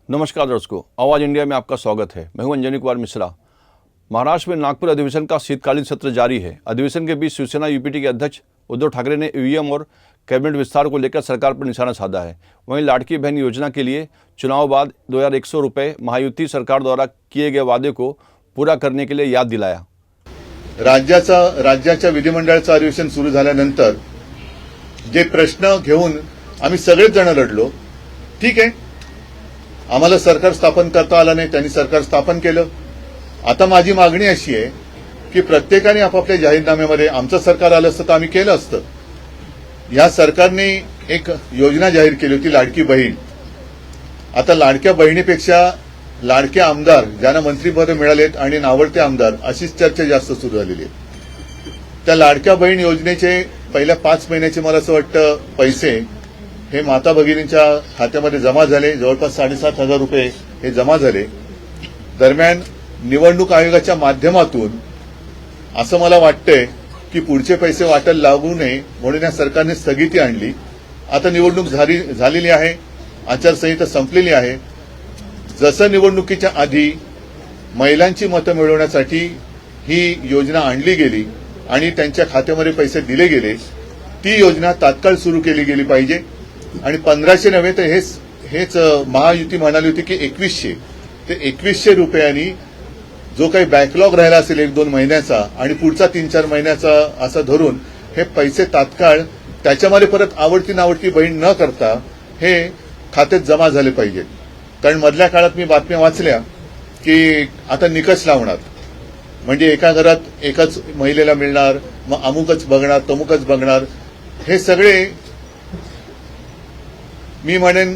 नमस्कार दर्शकों, आवाज़ इंडिया में आपका स्वागत है। मैं हूं अंजनी कुमार मिश्रा। महाराष्ट्र में नागपुर अधिवेशन का शीतकालीन सत्र जारी है। अधिवेशन के बीच शिवसेना यूपीटी के अध्यक्ष उद्धव ठाकरे ने ईवीएम और कैबिनेट विस्तार को लेकर सरकार पर निशाना साधा है। वहीं लाड़की बहन योजना के लिए चुनाव बाद 2100 रुपये महायुति सरकार द्वारा किए गए वादे को पूरा करने के लिए याद दिलाया। राज्याच्या विधिमंडळाचं अधिवेशन सुरू झाल्यानंतर जे प्रश्न घेऊन आम्ही सगळेच जण लढलो, ठीक आहे, आम्हाला सरकार स्थापन करता आलं नाही, त्यांनी सरकार स्थापन केलं। आता माझी मागणी अशी आहे की प्रत्येकाने आपापल्या जाहीरनाम्यामध्ये आमचं सरकार आलं असतं तर आम्ही केलं असतं। या सरकारने एक योजना जाहीर केली होती, लाडकी बहीण। आता लाडक्या बहिणीपेक्षा लाडके आमदार ज्यांना मंत्रिपद मिळालेत आणि नावडते आमदार अशीच चर्चा जास्त सुरू झालेली आहे। त्या लाडक्या बहीण योजनेचे पहिल्या 5 महिन्याचे मला असं वाटतं पैसे हे माता भगिनींच्या खात्यामध्ये जमा झाले, जवळपास 7,500 रुपये हे जमा झाले। दरम्यान निवडणूक आयोगाच्या माध्यमातून असं मला वाटतंय की पुढचे पैसे वाटायला लागू नये म्हणून या सरकारने स्थगिती आणली। आता निवडणूक झालेली आहे, आचारसंहिता संपलेली आहे। जसं निवडणुकीच्या आधी महिलांची मतं मिळवण्यासाठी ही योजना आणली गेली आणि त्यांच्या खात्यामध्ये पैसे दिले गेले, ती योजना तात्काळ सुरू केली गेली पाहिजे। आणि 1500 नव्हे तर हेच महायुती म्हणाली होती की 2100 ते 2100 रुपयांनी जो काही बॅकलॉग राहिला असेल 1-2 महिन्याचा आणि पुढचा 3-4 महिन्याचा असं धरून हे पैसे तात्काळ त्याच्यामध्ये परत आवडती नावडती बहीण न करता हे खात्यात जमा झाले पाहिजेत। कारण मधल्या काळात मी बातम्या वाचल्या की आता निकष लावणार, म्हणजे एका घरात एकाच महिलेला मिळणार, मग अमुकच बघणार तमुकच बघणार। हे सगळे मी म्हणेन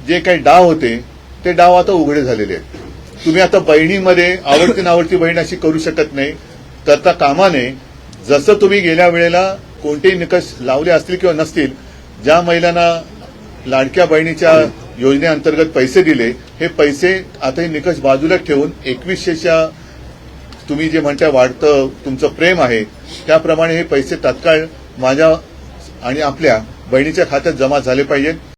जे काही डाव होते ते डाव आता उघडे झालेले आहेत। तुम्ही आता बहिणीमध्ये आवडती नावडती बहीण अशी करू शकत नाही, करता कामा नये। जसं तुम्ही गेल्या वेळेला कोणतेही निकष लावले असतील किंवा नसतील, ज्या महिलांना लाडक्या बहिणीच्या योजनेअंतर्गत पैसे दिले, हे पैसे आता हे निकष बाजूला ठेवून 2100च्या तुम्ही जे म्हणता वाढतं तुमचं प्रेम आहे त्याप्रमाणे हे पैसे तात्काळ माझ्या आणि आपल्या बहिणीच्या खात्यात जमा झाले पाहिजेत।